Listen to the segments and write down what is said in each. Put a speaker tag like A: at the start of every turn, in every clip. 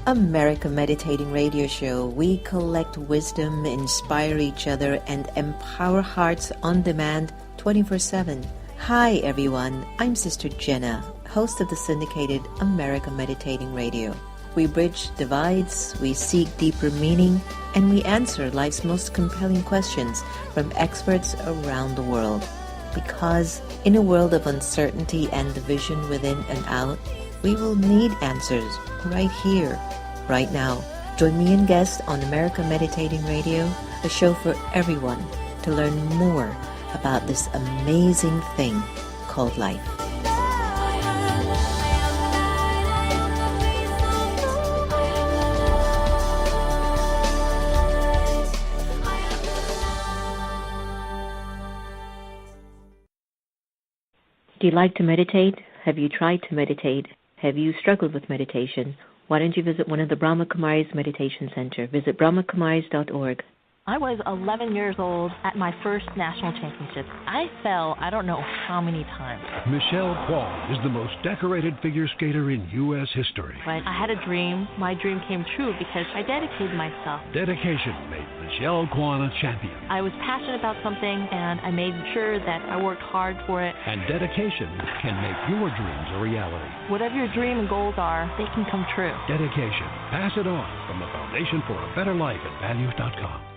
A: America Meditating Radio Show. We collect wisdom, inspire each other, and empower hearts on demand 24/7. Hi everyone, I'm Sister Jenna, host of the syndicated America Meditating Radio. We bridge divides, we seek deeper meaning, and we answer life's most compelling questions from experts around the world. Because in a world of uncertainty and division within and out, we will need answers right here, right now. Join me and guests on America Meditating Radio, a show for everyone to learn more about this amazing thing called life. Do you like to meditate? Have you tried to meditate? Have you struggled with meditation? Why don't you visit one of the Brahma Kumaris Meditation Center? Visit brahmakumaris.org.
B: I was 11 years old at my first national championship. I fell I don't know how many times.
C: Michelle Kwan is the most decorated figure skater in U.S. history.
B: But I had a dream. My dream came true because I dedicated myself.
C: Dedication made Michelle Kwan a champion.
B: I was passionate about something, and I made sure that I worked hard for it.
C: And dedication can make your dreams a reality.
B: Whatever your dream and goals are, they can come true.
C: Dedication. Pass it on from the Foundation for a Better Life at values.com.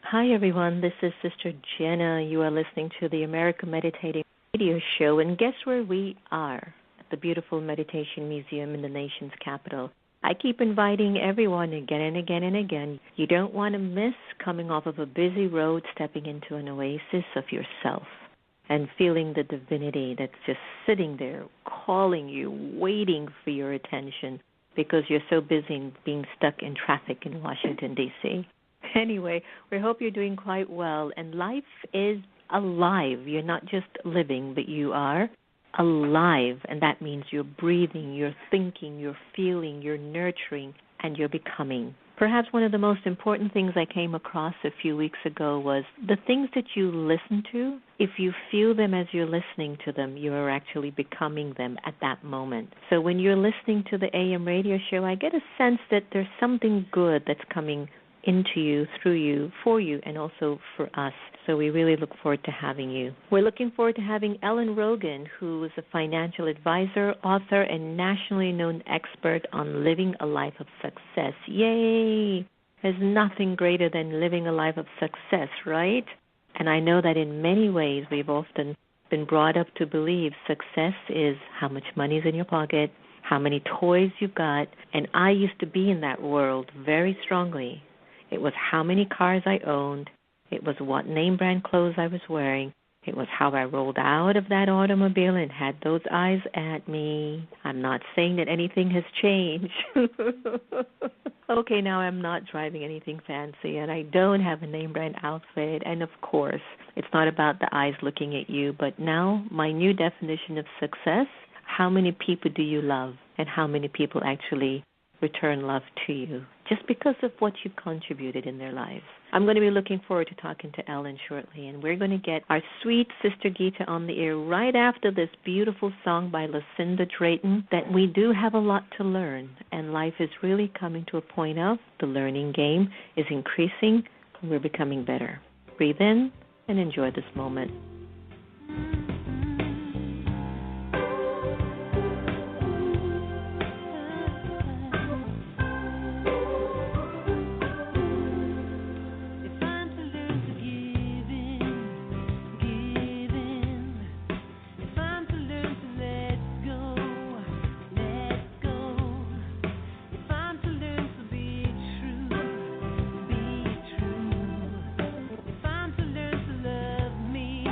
A: Hi everyone, this is Sister Jenna. You are listening to the America Meditating Radio Show, and guess where we are? At the beautiful Meditation Museum in the nation's capital. I keep inviting everyone again and again and again. You don't want to miss coming off of a busy road, stepping into an oasis of yourself and feeling the divinity that's just sitting there, calling you, waiting for your attention because you're so busy being stuck in traffic in Washington, D.C. Anyway, we hope you're doing quite well, and life is alive. You're not just living, but you are alive, and that means you're breathing, you're thinking, you're feeling, you're nurturing, and you're becoming. Perhaps one of the most important things I came across a few weeks ago was the things that you listen to. If you feel them as you're listening to them, you are actually becoming them at that moment. So when you're listening to the AM radio show, I get a sense that there's something good that's coming into you, through you, for you, and also for us. So we really look forward to having you. We're looking forward to having Ellen Rogin, who is a financial advisor, author, and nationally known expert on living a life of success. Yay! There's nothing greater than living a life of success, right? And I know that in many ways we've often been brought up to believe success is how much money is in your pocket, how many toys you've got, and I used to be in that world very strongly. It was how many cars I owned. It was what name brand clothes I was wearing. It was how I rolled out of that automobile and had those eyes at me. I'm not saying that anything has changed. Okay, now I'm not driving anything fancy, and I don't have a name brand outfit. And, of course, it's not about the eyes looking at you. But now my new definition of success, how many people do you love and how many people actually return love to you just because of what you've contributed in their lives. I'm going to be looking forward to talking to Ellen shortly, and we're going to get our sweet Sister Gita on the air right after this beautiful song by Lucinda Drayton that we do have a lot to learn, and life is really coming to a point of the learning game is increasing, and we're becoming better. Breathe in and enjoy this moment.
D: If I'm to learn to love me,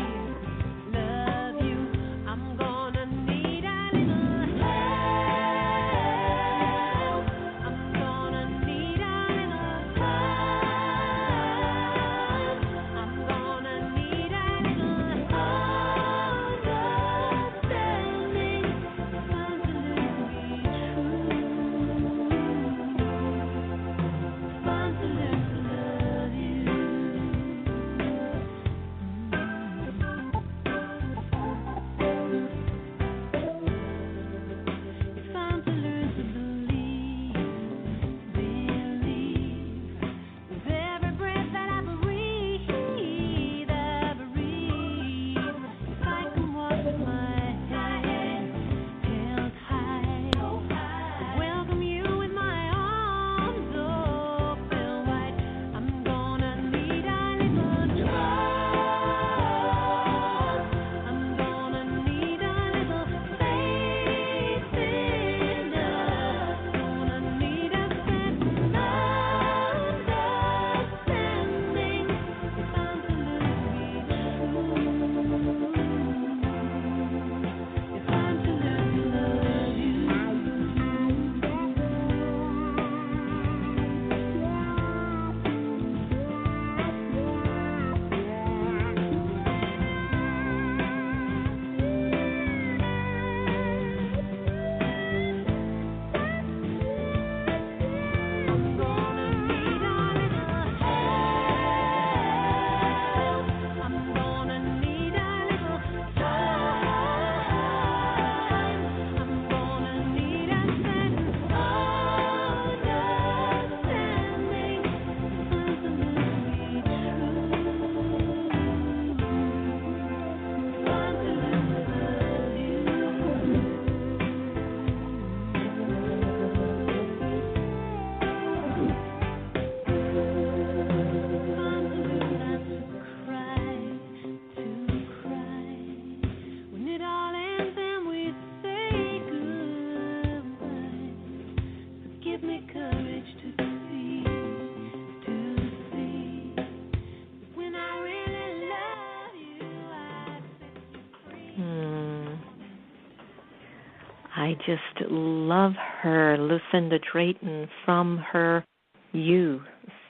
A: I just love her, Lucinda Drayton, from her You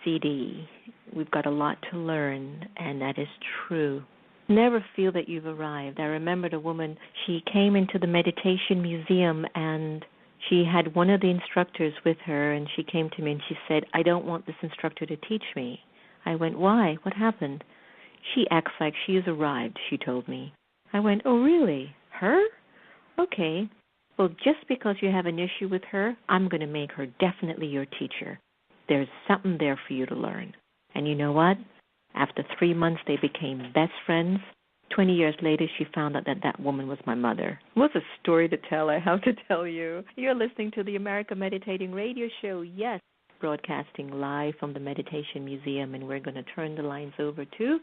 A: CD. We've got a lot to learn, and that is true. Never feel that you've arrived. I remembered a woman, she came into the meditation museum, and she had one of the instructors with her, and she came to me and she said, I don't want this instructor to teach me. I went, why? What happened? She acts like she has arrived, she told me. I went, oh, really? Her? Okay. Well, just because you have an issue with her, I'm going to make her definitely your teacher. There's something there for you to learn. And you know what? After 3 months, they became best friends. 20 years later, she found out that that woman was my mother. It was a story to tell, I have to tell you. You're listening to the America Meditating Radio Show, yes, broadcasting live from the Meditation Museum, and we're going to turn the lines over to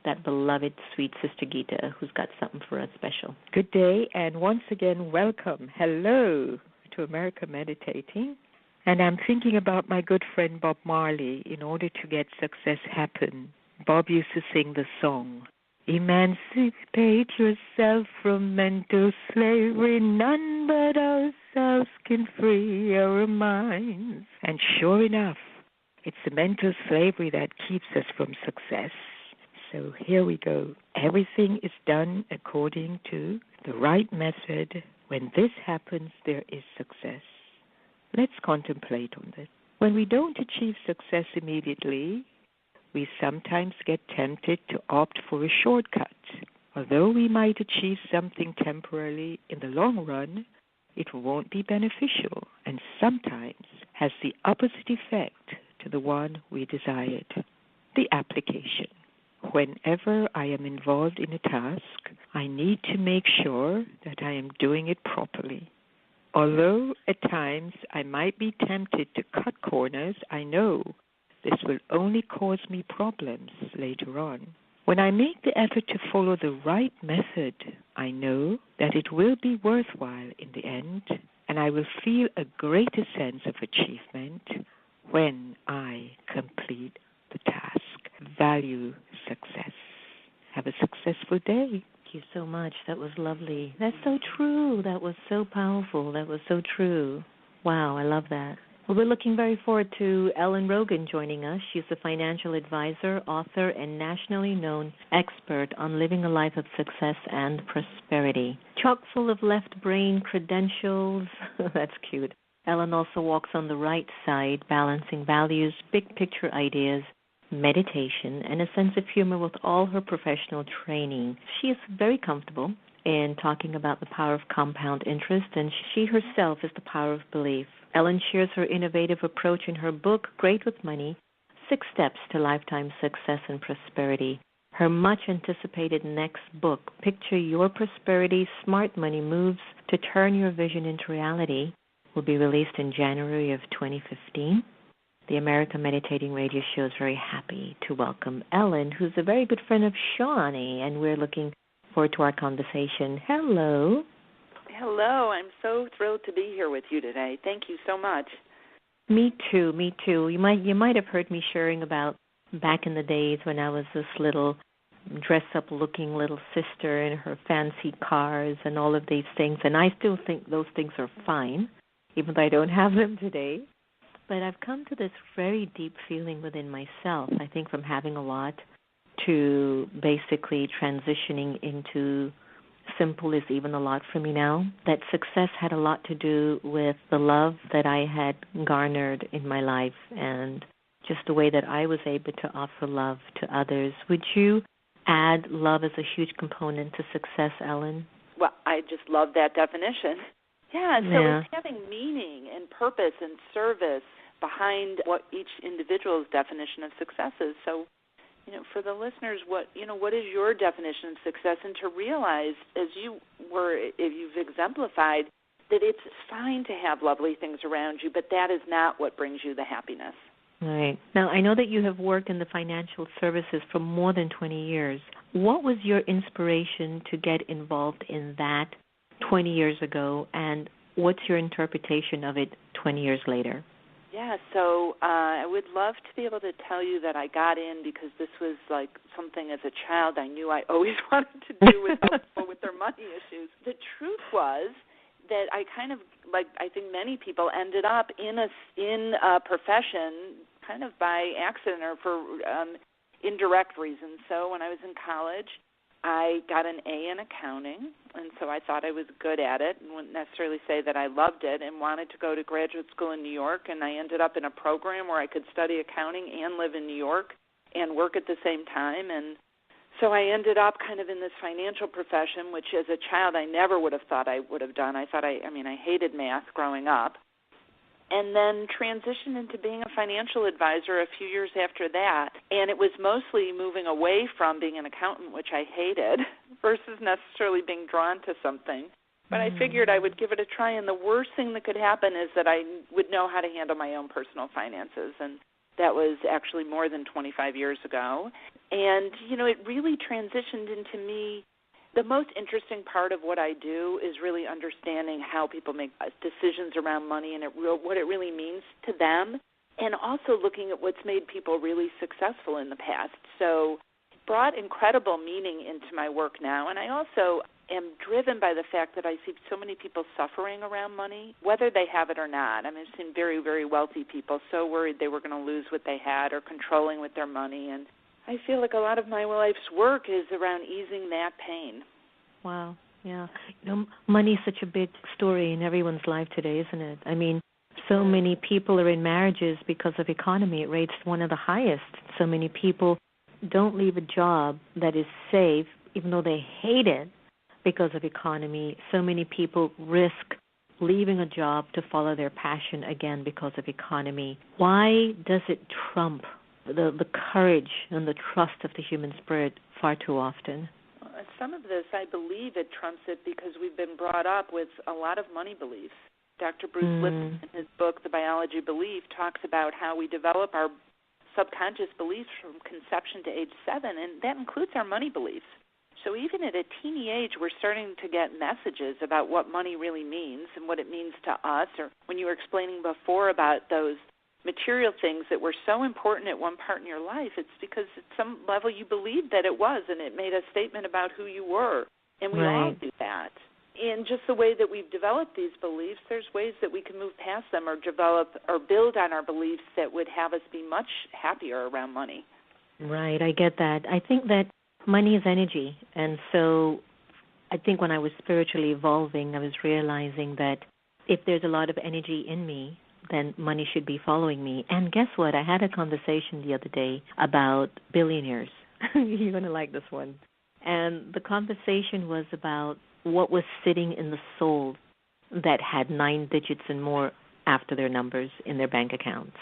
A: that beloved, sweet Sister Gita, who's got something for us special.
D: Good day, and once again, welcome. Hello to America Meditating. And I'm thinking about my good friend Bob Marley. In order to get success happen, Bob used to sing the song, emancipate yourself from mental slavery, none but ourselves can free our minds. And sure enough, it's the mental slavery that keeps us from success. So here we go. Everything is done according to the right method. When this happens, there is success. Let's contemplate on this. When we don't achieve success immediately, we sometimes get tempted to opt for a shortcut. Although we might achieve something temporarily, in the long run, it won't be beneficial and sometimes has the opposite effect to the one we desired. The application. Whenever I am involved in a task, I need to make sure that I am doing it properly. Although at times I might be tempted to cut corners, I know this will only cause me problems later on. When I make the effort to follow the right method, I know that it will be worthwhile in the end, and I will feel a greater sense of achievement when I complete the task. Value success. Have a successful day.
A: Thank you so much. That was lovely. That's so true. That was so powerful. That was so true. Wow, I love that. Well, we're looking very forward to Ellen Rogin joining us. She's a financial advisor, author, and nationally known expert on living a life of success and prosperity. Chock full of left brain credentials. That's cute. Ellen also walks on the right side, balancing values, big picture ideas, meditation, and a sense of humor with all her professional training. She is very comfortable in talking about the power of compound interest, and she herself is the power of belief. Ellen shares her innovative approach in her book, Great with Money, 6 Steps to Lifetime Success and Prosperity. Her much-anticipated next book, Picture Your Prosperity, Smart Money Moves to Turn Your Vision into Reality, will be released in January of 2015. The America Meditating Radio Show is very happy to welcome Ellen, who's a very good friend of Shawnee, and we're looking forward to our conversation. Hello.
E: Hello. I'm so thrilled to be here with you today. Thank you so much.
A: Me too. You might have heard me sharing about back in the days when I was this little dress-up looking little sister in her fancy cars and all of these things, and I still think those things are fine, even though I don't have them today. But I've come to this very deep feeling within myself, I think from having a lot to basically transitioning into simple is even a lot for me now, that success had a lot to do with the love that I had garnered in my life and just the way that I was able to offer love to others. Would you add love as a huge component to success, Ellen?
E: Well, I just love that definition. Yeah, so it's having meaning and purpose and service behind what each individual's definition of success is. So, for the listeners, what is your definition of success? And to realize, as you've exemplified, that it's fine to have lovely things around you, but that is not what brings you the happiness.
A: Right. Now, I know that you have worked in the financial services for more than 20 years. What was your inspiration to get involved in that 20 years ago, and what's your interpretation of it 20 years later?
E: Yeah, so I would love to be able to tell you that I got in because this was like something as a child I knew I always wanted to do with help people with their money issues. The truth was that I kind of, like I think many people, ended up in a profession kind of by accident or for indirect reasons. So when I was in college, I got an A in accounting, and so I thought I was good at it and wouldn't necessarily say that I loved it, and wanted to go to graduate school in New York, and I ended up in a program where I could study accounting and live in New York and work at the same time. And so I ended up kind of in this financial profession, which as a child I never would have thought I would have done. I hated math growing up. And then transitioned into being a financial advisor a few years after that. And it was mostly moving away from being an accountant, which I hated, versus necessarily being drawn to something. But I figured I would give it a try, and the worst thing that could happen is that I would know how to handle my own personal finances. And that was actually more than 25 years ago. And, it really transitioned into me. The most interesting part of what I do is really understanding how people make decisions around money and what it really means to them, and also looking at what's made people really successful in the past. So brought incredible meaning into my work now, and I also am driven by the fact that I see so many people suffering around money, whether they have it or not. I've seen very, very wealthy people so worried they were going to lose what they had or controlling with their money, and I feel like a lot of my life's work is around easing that pain.
A: Wow, yeah. Money is such a big story in everyone's life today, isn't it? So many people are in marriages because of economy. It rates one of the highest. So many people don't leave a job that is safe, even though they hate it, because of economy. So many people risk leaving a job to follow their passion, again, because of economy. Why does it trump the courage and the trust of the human spirit far too often?
E: Some of this, I believe it trumps it because we've been brought up with a lot of money beliefs. Dr. Bruce Lipton, in his book, The Biology of Belief, talks about how we develop our subconscious beliefs from conception to age 7, and that includes our money beliefs. So even at a teeny age, we're starting to get messages about what money really means and what it means to us. Or when you were explaining before about those material things that were so important at one part in your life, it's because at some level you believed that it was, and it made a statement about who you were. And we all do that. In just the way that we've developed these beliefs, there's ways that we can move past them or develop or build on our beliefs that would have us be much happier around money.
A: Right, I get that. I think that money is energy. And so I think when I was spiritually evolving, I was realizing that if there's a lot of energy in me, then money should be following me. And guess what? I had a conversation the other day about billionaires. You're going to like this one. And the conversation was about what was sitting in the soul that had 9 digits and more after their numbers in their bank accounts.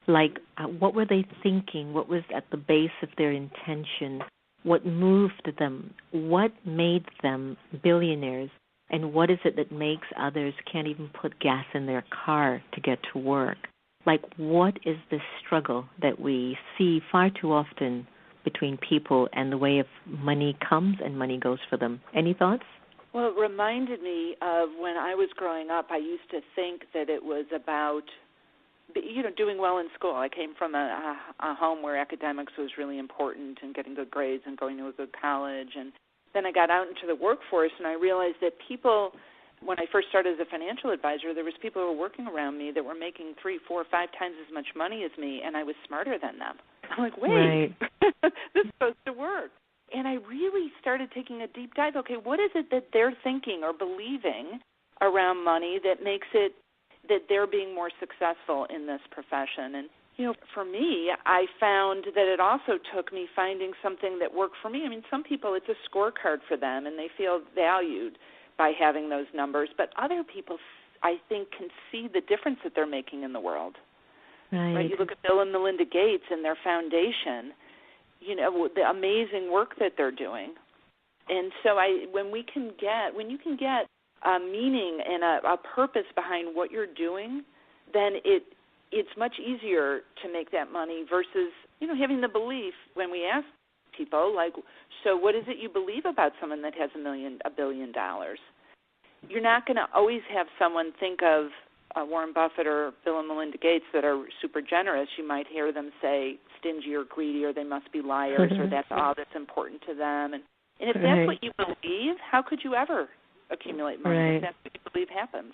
A: Like, what were they thinking? What was at the base of their intention? What moved them? What made them billionaires? And what is it that makes others can't even put gas in their car to get to work? Like, what is the struggle that we see far too often between people and the way of money comes and money goes for them? Any thoughts?
E: Well, it reminded me of when I was growing up, I used to think that it was about, doing well in school. I came from a home where academics was really important and getting good grades and going to a good college. And then I got out into the workforce, and I realized that people, when I first started as a financial advisor, there was people who were working around me that were making 3, 4, 5 times as much money as me, and I was smarter than them. I'm like, wait, this is supposed to work. And I really started taking a deep dive. Okay, what is it that they're thinking or believing around money that makes it that they're being more successful in this profession? And, for me, I found that it also took me finding something that worked for me. Some people, it's a scorecard for them, and they feel valued by having those numbers. But other people, I think, can see the difference that they're making in the world. Right? You look at Bill and Melinda Gates and their foundation, the amazing work that they're doing. And so when you can get a meaning and a purpose behind what you're doing, then it's much easier to make that money versus, having the belief when we ask people, like, so what is it you believe about someone that has $1 billion? You're not going to always have someone think of Warren Buffett or Bill and Melinda Gates that are super generous. You might hear them say stingy or greedy, or they must be liars, or that's all that's important to them. And if that's what you believe, how could you ever accumulate money.
A: Right.
E: That's what you believe happens.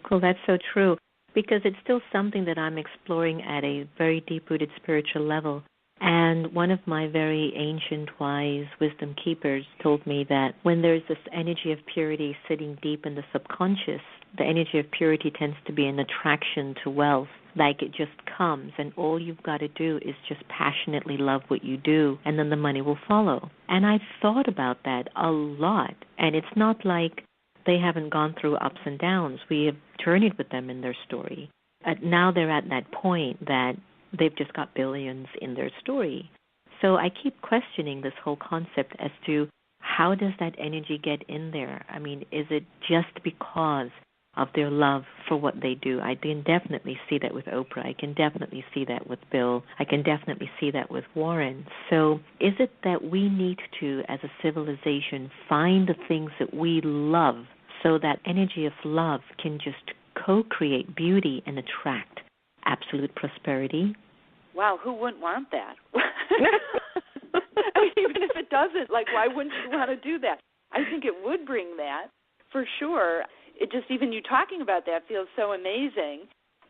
A: Cool, that's so true, because it's still something that I'm exploring at a very deep-rooted spiritual level. And one of my very ancient, wise wisdom keepers told me that when there's this energy of purity sitting deep in the subconscious, the energy of purity tends to be an attraction to wealth. Like it just comes, and all you've got to do is just passionately love what you do, and then the money will follow. And I've thought about that a lot, and it's not like they haven't gone through ups and downs. We have journeyed with them in their story. Now they're at that point that they've just got billions in their story. So I keep questioning this whole concept as to how does that energy get in there? I mean, is it just because of their love for what they do? I can definitely see that with Oprah. I can definitely see that with Bill. I can definitely see that with Warren. So is it that we need to, as a civilization, find the things that we love so that energy of love can just co-create beauty and attract absolute prosperity?
E: Wow, who wouldn't want that? I mean, even if it doesn't, like, why wouldn't you want to do that? I think it would bring that, for sure. It just, even you talking about that feels so amazing.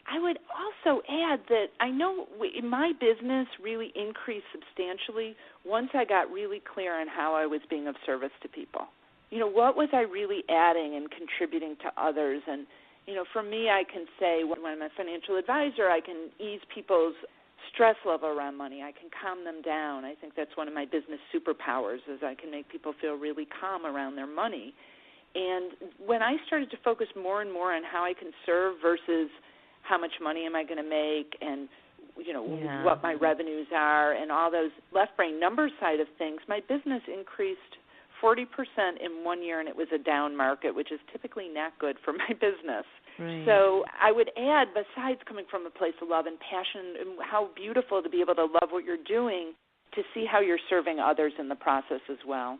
E: I would also add that I know my business really increased substantially once I got really clear on how I was being of service to people. You know, what was I really adding and contributing to others? And, you know, for me, I can say when I'm a financial advisor, I can ease people's stress level around money. I can calm them down. I think that's one of my business superpowers, is I can make people feel really calm around their money. And when I started to focus more and more on how I can serve versus how much money am I going to make and, you know, what my revenues are and all those left brain number side of things, my business increased 40% in 1 year, and it was a down market, which is typically not good for my business.
A: Right.
E: So I would add, besides coming from a place of love and passion, and how beautiful to be able to love what you're doing, to see how you're serving others in the process as well.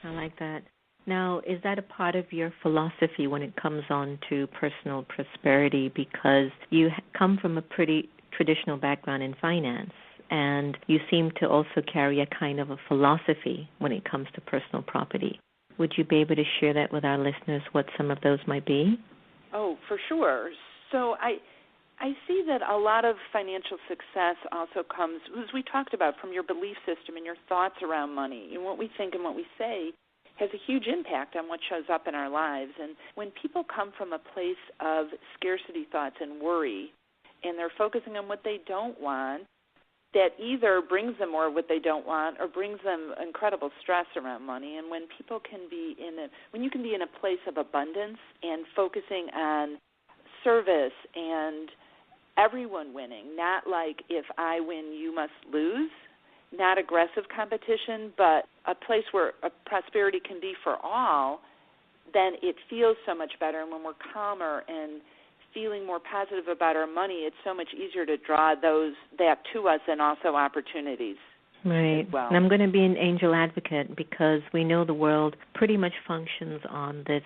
A: I like that. Now, is that a part of your philosophy when it comes on to personal prosperity? Because you come from a pretty traditional background in finance, and you seem to also carry a kind of a philosophy when it comes to personal property. Would you be able to share that with our listeners, what some of those might be?
E: Oh, for sure. So I see that a lot of financial success also comes, as we talked about, from your belief system and your thoughts around money. And what we think and what we say has a huge impact on what shows up in our lives. And when people come from a place of scarcity thoughts and worry, and they're focusing on what they don't want, that either brings them more of what they don't want or brings them incredible stress around money. And when people can be when you can be in a place of abundance and focusing on service and everyone winning, not like if I win, you must lose, not aggressive competition, but a place where prosperity can be for all, then it feels so much better. And when we're calmer and feeling more positive about our money, it's so much easier to draw that to us and also opportunities.
A: Right.
E: As well.
A: And I'm going to be an angel advocate because we know the world pretty much functions on this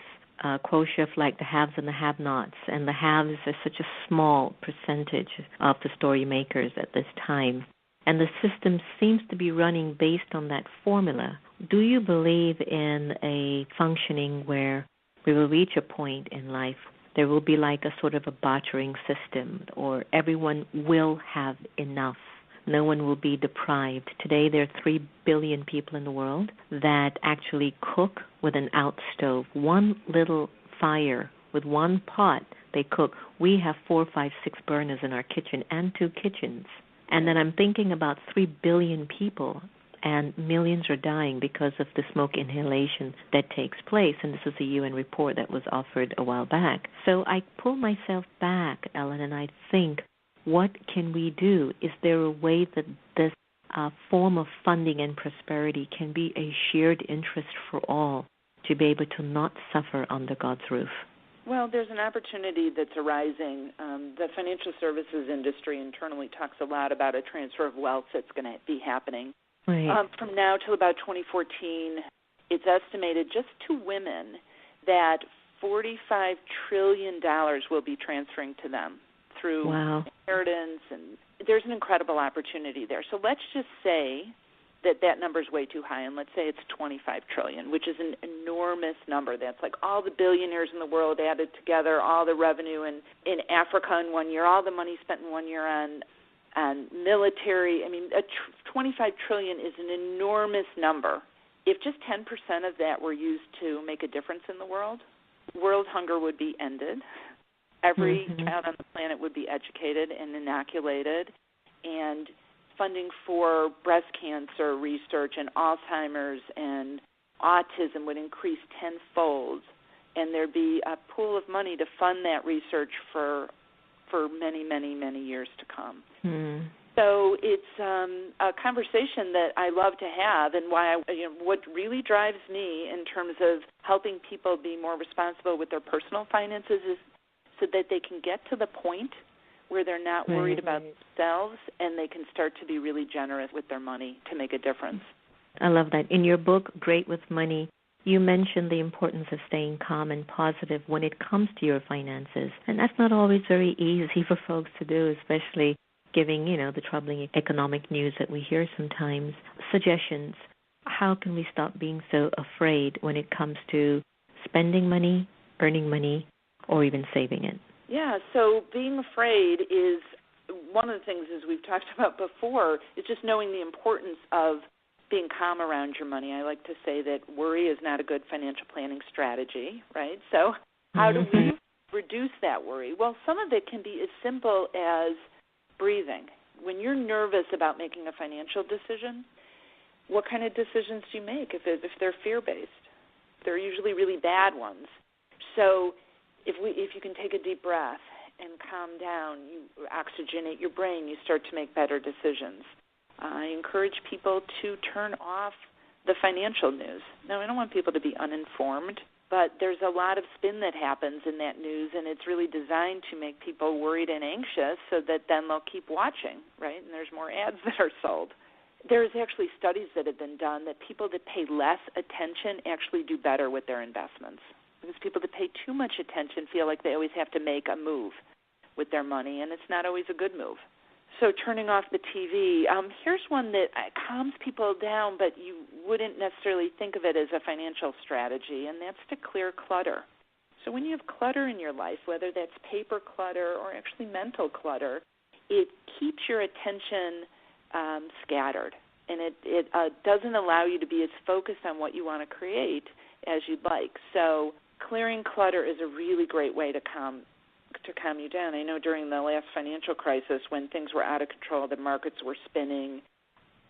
A: quotient of like the haves and the have-nots, and the haves are such a small percentage of the story makers at this time. And the system seems to be running based on that formula. Do you believe in a functioning where we will reach a point in life there will be like a sort of a bartering system, or everyone will have enough? No one will be deprived. Today there are 3 billion people in the world that actually cook with an out stove. One little fire with one pot they cook. We have 4, 5, 6 burners in our kitchen and 2 kitchens. And then I'm thinking about 3 billion people, and millions are dying because of the smoke inhalation that takes place. And this is a UN report that was offered a while back. So I pull myself back, Ellen, and I think, what can we do? Is there a way that this form of funding and prosperity can be a shared interest for all to be able to not suffer under God's roof?
E: Well, there's an opportunity that's arising. The financial services industry internally talks a lot about a transfer of wealth that's going to be happening.
A: Right.
E: From now till about 2014, it's estimated just to women that $45 trillion will be transferring to them through inheritance, and there's an incredible opportunity there. So let's just say that number is way too high, and let's say it's $25 trillion, which is an enormous number. That's like all the billionaires in the world added together, all the revenue in Africa in 1 year, all the money spent in 1 year on military. I mean, $25 trillion is an enormous number. If just 10% of that were used to make a difference in the world hunger would be ended. Every child on the planet would be educated and inoculated, and funding for breast cancer research and Alzheimer's and autism would increase tenfold, and there'd be a pool of money to fund that research for many, many, many years to come. So it's a conversation that I love to have, and why what really drives me in terms of helping people be more responsible with their personal finances is so that they can get to the point where they're not worried about themselves, and they can start to be really generous with their money to make a difference.
A: I love that. In your book, Great with Money, you mentioned the importance of staying calm and positive when it comes to your finances. And that's not always very easy for folks to do, especially giving, the troubling economic news that we hear sometimes. Suggestions. How can we stop being so afraid when it comes to spending money, earning money, or even saving it?
E: Yeah, so being afraid is one of the things, as we've talked about before, is just knowing the importance of being calm around your money. I like to say that worry is not a good financial planning strategy, right? So how do we reduce that worry? Well, some of it can be as simple as breathing. When you're nervous about making a financial decision, what kind of decisions do you make if they're fear-based? They're usually really bad ones. So if you can take a deep breath and calm down, you oxygenate your brain, you start to make better decisions. I encourage people to turn off the financial news. Now, I don't want people to be uninformed, but there's a lot of spin that happens in that news, and it's really designed to make people worried and anxious so that then they'll keep watching, right? And there's more ads that are sold. There's actually studies that have been done that people that pay less attention actually do better with their investments, because people that pay too much attention feel like they always have to make a move with their money, and it's not always a good move. So turning off the TV, here's one that calms people down, but you wouldn't necessarily think of it as a financial strategy, and that's to clear clutter. So when you have clutter in your life, whether that's paper clutter or actually mental clutter, it keeps your attention scattered, and it doesn't allow you to be as focused on what you want to create as you'd like. So clearing clutter is a really great way to calm you down. I know during the last financial crisis when things were out of control, the markets were spinning,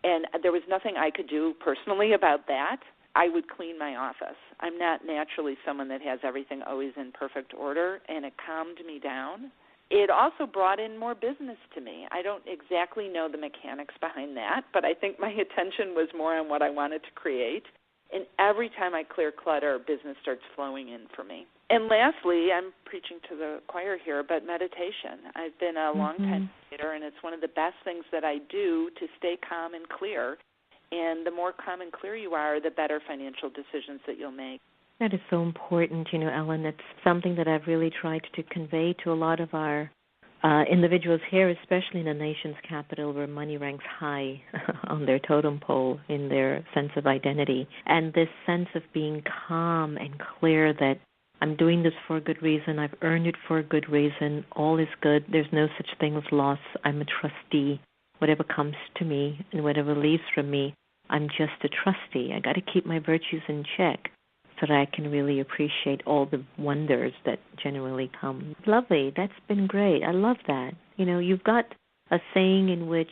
E: and there was nothing I could do personally about that. I would clean my office. I'm not naturally someone that has everything always in perfect order, and it calmed me down. It also brought in more business to me. I don't exactly know the mechanics behind that, but I think my attention was more on what I wanted to create. And every time I clear clutter, business starts flowing in for me. And lastly, I'm preaching to the choir here, but meditation. I've been a long-time meditator, and it's one of the best things that I do to stay calm and clear. And the more calm and clear you are, the better financial decisions that you'll make.
A: That is so important, Ellen. It's something that I've really tried to convey to a lot of our individuals here, especially in the nation's capital, where money ranks high on their totem pole in their sense of identity. And this sense of being calm and clear that I'm doing this for a good reason, I've earned it for a good reason, all is good, there's no such thing as loss, I'm a trustee. Whatever comes to me and whatever leaves from me, I'm just a trustee. I got to keep my virtues in check so that I can really appreciate all the wonders that generally come. Lovely. That's been great. I love that. You've got a saying in which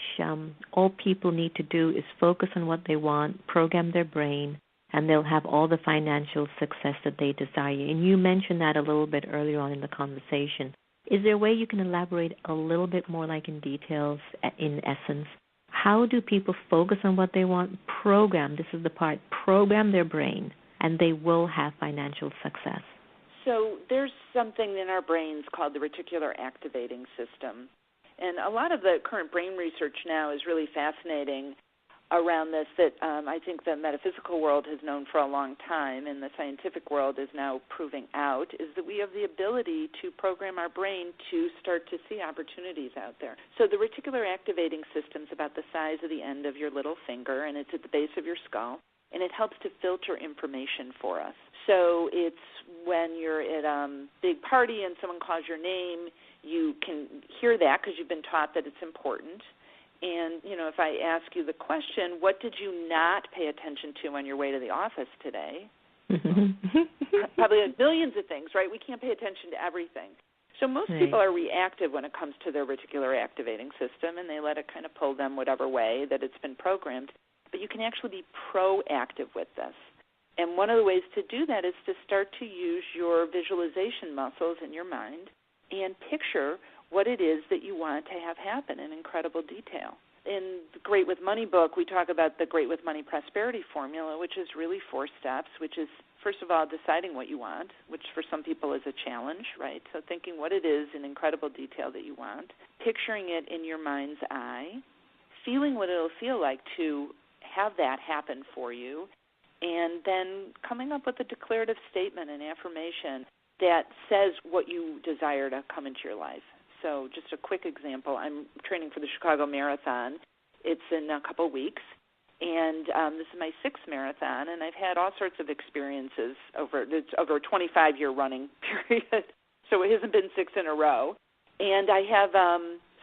A: all people need to do is focus on what they want, program their brain, and they'll have all the financial success that they desire. And you mentioned that a little bit earlier on in the conversation. Is there a way you can elaborate a little bit more, like in details, in essence? How do people focus on what they want? Program, this is the part, program their brain, and they will have financial success.
E: So there's something in our brains called the reticular activating system. And a lot of the current brain research now is really fascinating around this that I think the metaphysical world has known for a long time and the scientific world is now proving out, is that we have the ability to program our brain to start to see opportunities out there. So the reticular activating system is about the size of the end of your little finger, and it's at the base of your skull, and it helps to filter information for us. So it's when you're at a big party and someone calls your name, you can hear that because you've been taught that it's important. And, if I ask you the question, what did you not pay attention to on your way to the office today? Probably millions of things, right? We can't pay attention to everything. So most people are reactive when it comes to their reticular activating system, and they let it kind of pull them whatever way that it's been programmed. But you can actually be proactive with this. And one of the ways to do that is to start to use your visualization muscles in your mind and picture what it is that you want to have happen in incredible detail. In the Great with Money book, we talk about the Great with Money prosperity formula, which is really 4 steps, which is, first of all, deciding what you want, which for some people is a challenge, right? So thinking what it is in incredible detail that you want, picturing it in your mind's eye, feeling what it'll feel like to have that happen for you, and then coming up with a declarative statement, an affirmation that says what you desire to come into your life. So just a quick example, I'm training for the Chicago Marathon. It's in a couple of weeks, and this is my 6th marathon, and I've had all sorts of experiences over a 25-year running period, so it hasn't been 6 in a row. And I have,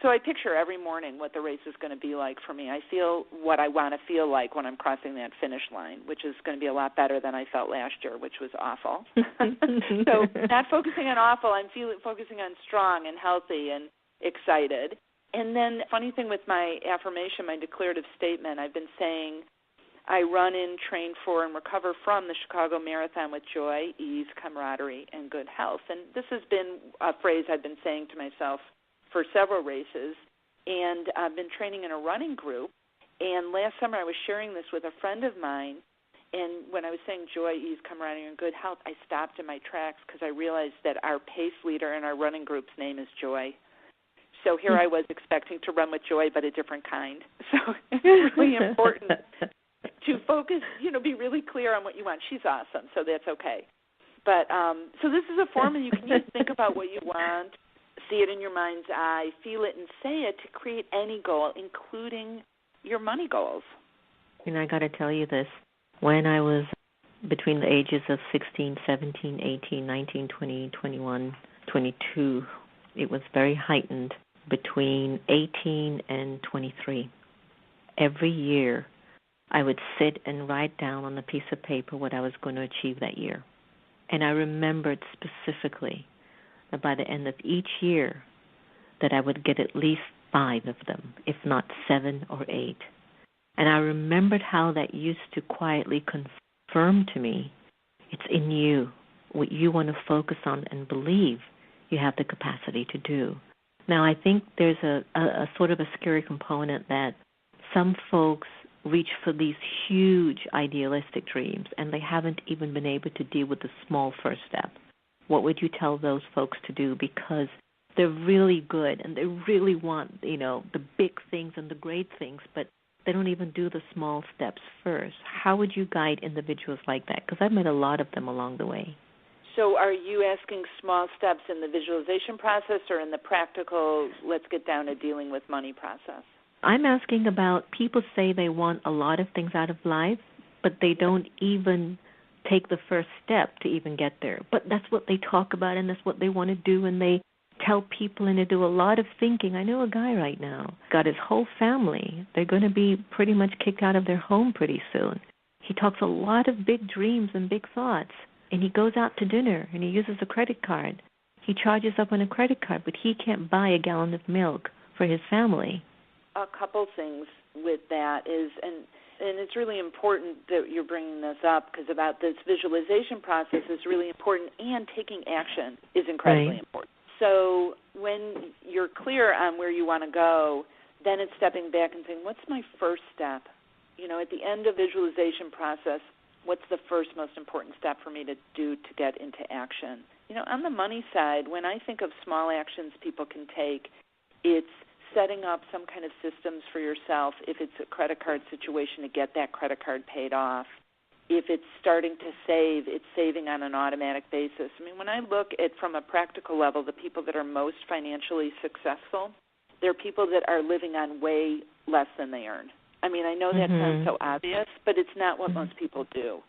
E: so I picture every morning what the race is going to be like for me. I feel what I want to feel like when I'm crossing that finish line, which is going to be a lot better than I felt last year, which was awful. So not focusing on awful, I'm focusing on strong and healthy and excited. And then funny thing with my affirmation, my declarative statement, I've been saying I run in, train for, and recover from the Chicago Marathon with joy, ease, camaraderie, and good health. And this has been a phrase I've been saying to myself for several races, and I've been training in a running group. And last summer I was sharing this with a friend of mine, and when I was saying joy, ease, camaraderie, and good health, I stopped in my tracks because I realized that our pace leader in our running group's name is Joy. So here I was expecting to run with joy, but a different kind. So it's really important to focus, be really clear on what you want. She's awesome, so that's okay. But so this is a formula you can use. Think about what you want, see it in your mind's eye, feel it, and say it to create any goal, including your money goals.
A: I got to tell you this. When I was between the ages of 16, 17, 18, 19, 20, 21, 22, it was very heightened between 18 and 23. Every year, I would sit and write down on a piece of paper what I was going to achieve that year. And I remembered specifically that by the end of each year that I would get at least 5 of them, if not 7 or 8. And I remembered how that used to quietly confirm to me, it's in you. What you want to focus on and believe you have the capacity to do. Now, I think there's a sort of a scary component that some folks reach for these huge idealistic dreams, and they haven't even been able to deal with the small first step. What would you tell those folks to do? Because they're really good, and they really want, the big things and the great things, but they don't even do the small steps first. How would you guide individuals like that? Because I've met a lot of them along the way.
E: So are you asking small steps in the visualization process or in the practical, let's get down to dealing with money process?
A: I'm asking about people say they want a lot of things out of life, but they don't even take the first step to even get there. But that's what they talk about, and that's what they want to do, and they tell people, and they do a lot of thinking. I know a guy right now, got his whole family. They're going to be pretty much kicked out of their home pretty soon. He talks a lot of big dreams and big thoughts, and he goes out to dinner, and he uses a credit card. He charges up on a credit card, but he can't buy a gallon of milk for his family.
E: A couple things with that is, and it's really important that you're bringing this up, because about this visualization process is really important, and taking action is incredibly important. So when you're clear on where you want to go, then it's stepping back and saying, what's my first step? At the end of visualization process, what's the first most important step for me to do to get into action? On the money side, when I think of small actions people can take, it's setting up some kind of systems for yourself, if it's a credit card situation, to get that credit card paid off. If it's starting to save, it's saving on an automatic basis. I mean, when I look at, from a practical level, the people that are most financially successful, they're people that are living on way less than they earn. I mean, I know that sounds so obvious, but it's not what most people do.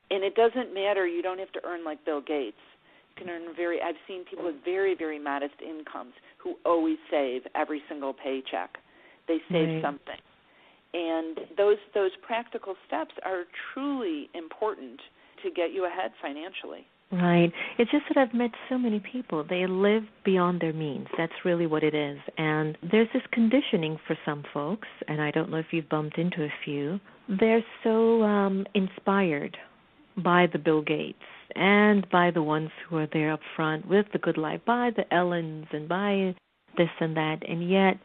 E: And it doesn't matter. You don't have to earn like Bill Gates. You can earn I've seen people with very, very modest incomes who always save every single paycheck. They save something. And those practical steps are truly important to get you ahead financially.
A: Right. It's just that I've met so many people. They live beyond their means. That's really what it is. And there's this conditioning for some folks, and I don't know if you've bumped into a few. They're so inspired by the Bill Gates and by the ones who are there up front with the good life, by the Ellens and by this and that, and yet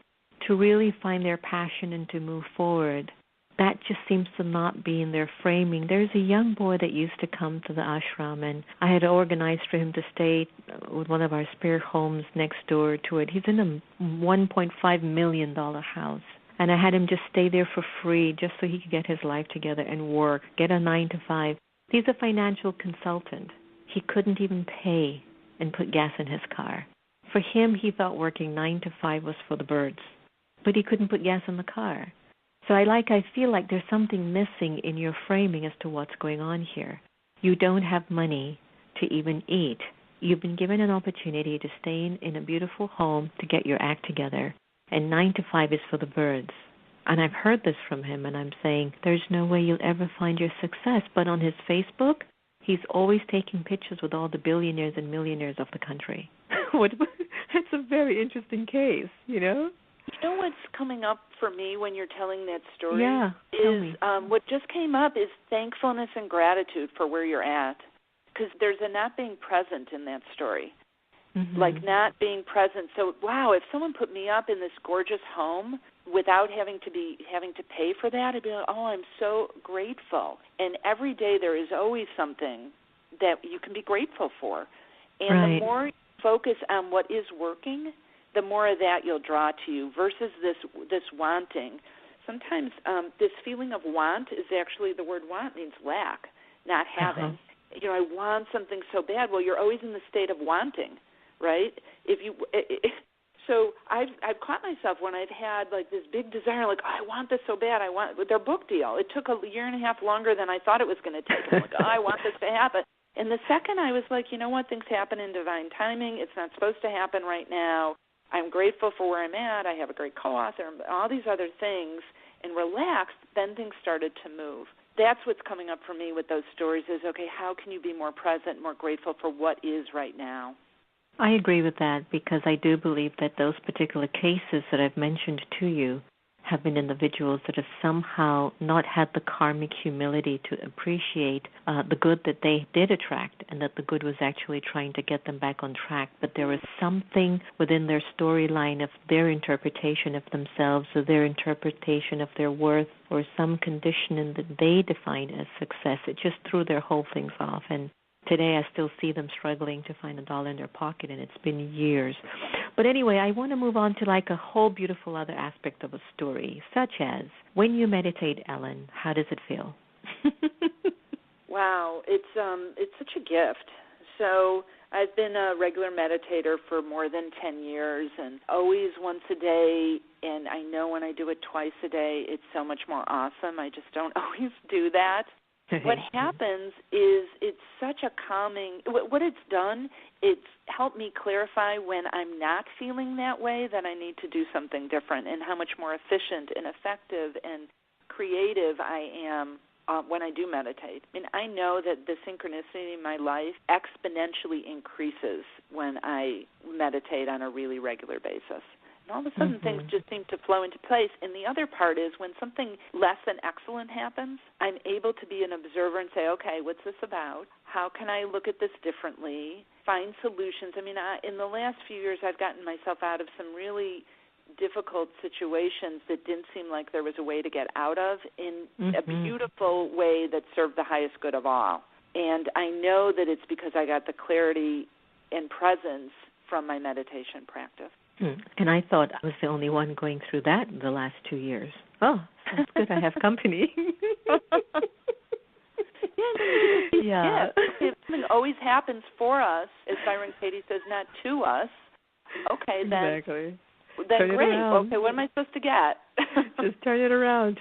A: to really find their passion and to move forward, that just seems to not be in their framing. There's a young boy that used to come to the ashram, and I had organized for him to stay with one of our spirit homes next door to it. He's in a $1.5 million house, and I had him just stay there for free just so he could get his life together and work, get a 9-to-5. He's a financial consultant. He couldn't even pay and put gas in his car. For him, he thought working 9-to-5 was for the birds, but he couldn't put gas in the car. So I feel like there's something missing in your framing as to what's going on here. You don't have money to even eat. You've been given an opportunity to stay in a beautiful home to get your act together, and 9-to-5 is for the birds. And I've heard this from him, and I'm saying there's no way you'll ever find your success. But on his Facebook, he's always taking pictures with all the billionaires and millionaires of the country. It's a very interesting case, you know?
E: You know what's coming up for me when you're telling that story?
A: Yeah, tell me.
E: What just came up is thankfulness and gratitude for where you're at. Because there's a not being present in that story. Like not being present. So, wow, if someone put me up in this gorgeous home without having to pay for that, I'd be like, oh, I'm so grateful. And every day there is always something that you can be grateful for. And the more you focus on what is working, the more of that you'll draw to you versus this wanting. Sometimes this feeling of want is actually, the word want means lack, not having. You know, I want something so bad. Well, you're always in the state of wanting, right? So I've caught myself when I've had like this big desire, like, oh, I want this so bad. I want their book deal. It took a year and a half longer than I thought it was going to take. I'm like, oh, I want this to happen. And the second I was like, you know what, things happen in divine timing. It's not supposed to happen right now. I'm grateful for where I'm at. I have a great co-author, all these other things, and relaxed, then things started to move. That's what's coming up for me with those stories is, okay, how can you be more present, more grateful for what is right now?
A: I agree with that because I do believe that those particular cases that I've mentioned to you have been individuals that have somehow not had the karmic humility to appreciate the good that they did attract and that the good was actually trying to get them back on track. But there was something within their storyline of their interpretation of themselves or their interpretation of their worth or some conditioning that they defined as success. It just threw their whole things off. And today I still see them struggling to find $1 in their pocket, and it's been years. But anyway, I want to move on to like a whole beautiful other aspect of a story, such as when you meditate, Ellen, how does it feel?
E: Wow, it's such a gift. So I've been a regular meditator for more than 10 years and always once a day, and I know when I do it twice a day, it's so much more awesome. I just don't always do that. What happens is it's such a calming, what it's done, it's helped me clarify when I'm not feeling that way that I need to do something different and how much more efficient and effective and creative I am when I do meditate. I mean, I know that the synchronicity in my life exponentially increases when I meditate on a really regular basis. And all of a sudden, things just seem to flow into place. And the other part is when something less than excellent happens, I'm able to be an observer and say, okay, what's this about? How can I look at this differently? Find solutions. I mean, in the last few years, I've gotten myself out of some really difficult situations that didn't seem like there was a way to get out of in a beautiful way that served the highest good of all. And I know that it's because I got the clarity and presence from my meditation practice.
A: And I thought I was the only one going through that in the last 2 years. Oh, sounds good. I have company.
E: Yeah. If something always happens for us, as Byron Katie says, not to us, okay, then,
A: exactly.
E: Then
A: turn
E: great. Okay, what am I supposed to get?
A: Just turn it around.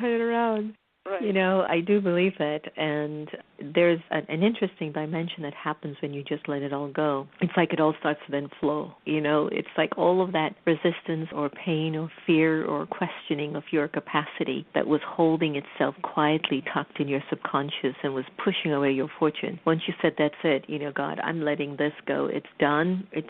E: Right.
A: You know, I do believe it, and there's an interesting dimension that happens when you just let it all go. It's like it all starts to then flow. You know, it's like all of that resistance or pain or fear or questioning of your capacity that was holding itself quietly tucked in your subconscious and was pushing away your fortune. Once you said, that's it, you know, God, I'm letting this go. It's done. It's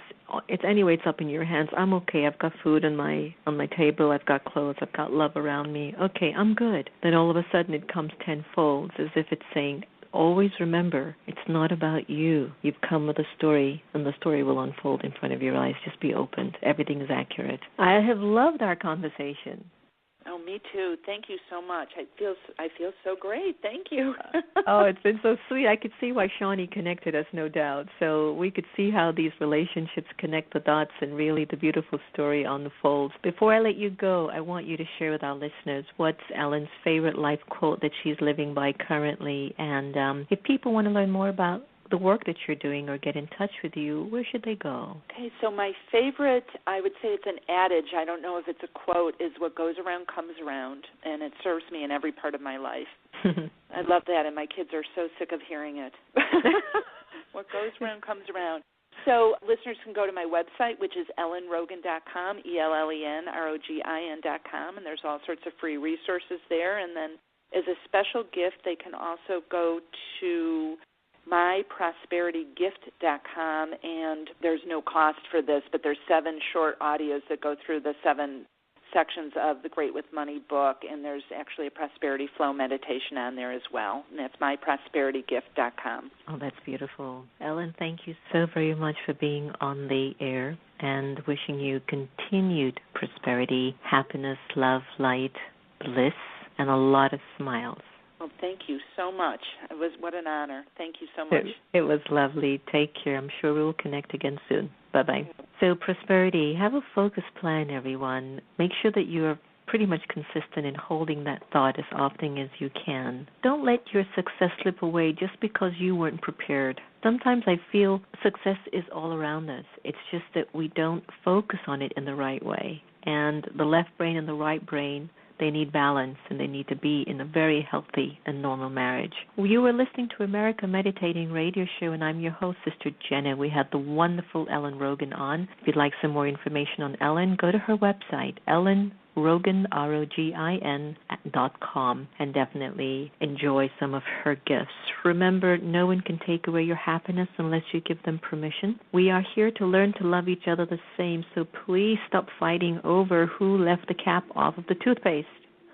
A: anyway, it's up in your hands. I'm okay. I've got food on my table. I've got clothes. I've got love around me. Okay, I'm good. Then all of a sudden it comes tenfold, as if it's saying, always remember, it's not about you. You've come with a story, and the story will unfold in front of your eyes. Just be open. Everything is accurate. I have loved our conversation.
E: Oh, me too. Thank you so much. I feel so great. Thank you.
A: Oh, it's been so sweet. I could see why Shawnee connected us, no doubt. So we could see how these relationships connect the dots and really the beautiful story unfolds. Before I let you go, I want you to share with our listeners what's Ellen's favorite life quote that she's living by currently. And if people want to learn more about the work that you're doing or get in touch with you, where should they go?
E: Okay, so my favorite, I would say it's an adage, I don't know if it's a quote, is what goes around comes around, and it serves me in every part of my life. I love that, and my kids are so sick of hearing it. What goes around comes around. So listeners can go to my website, which is ellenrogin.com, ELLENROGIN.com, and there's all sorts of free resources there. And then as a special gift, they can also go to myprosperitygift.com, and there's no cost for this, but there's 7 short audios that go through the 7 sections of the Great with Money book, and there's actually a prosperity flow meditation on there as well, and that's myprosperitygift.com.
A: Oh, that's beautiful. Ellen, thank you so very much for being on the air, and wishing you continued prosperity, happiness, love, light, bliss, and a lot of smiles.
E: Well, thank you so much. What an honor. Thank you so much.
A: It was lovely. Take care. I'm sure we will connect again soon. Bye-bye. So prosperity, have a focused plan, everyone. Make sure that you are pretty much consistent in holding that thought as often as you can. Don't let your success slip away just because you weren't prepared. Sometimes I feel success is all around us. It's just that we don't focus on it in the right way. And the left brain and the right brain, they need balance, and they need to be in a very healthy and normal marriage. You were listening to America Meditating Radio Show, and I'm your host, Sister Jenna. We had the wonderful Ellen Rogin on. If you'd like some more information on Ellen, go to her website, Rogin, ROGIN.com, and definitely enjoy some of her gifts. Remember, no one can take away your happiness unless you give them permission. We are here to learn to love each other the same, so please stop fighting over who left the cap off of the toothpaste.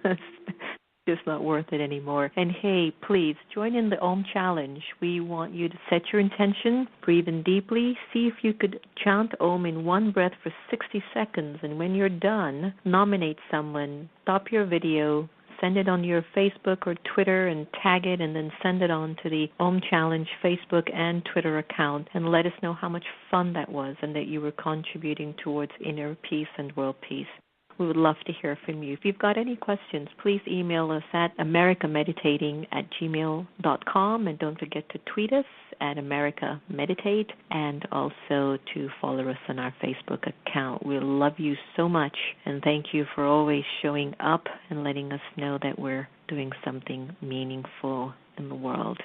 A: It's just not worth it anymore. And hey, please join in the Om Challenge. We want you to set your intention, breathe in deeply, see if you could chant Om in one breath for 60 seconds, and when you're done, nominate someone, stop your video, send it on your Facebook or Twitter and tag it, and then send it on to the Om Challenge Facebook and Twitter account, and let us know how much fun that was and that you were contributing towards inner peace and world peace. We would love to hear from you. If you've got any questions, please email us at americameditating@gmail.com, and don't forget to tweet us at America Meditate, and also to follow us on our Facebook account. We love you so much, and thank you for always showing up and letting us know that we're doing something meaningful in the world.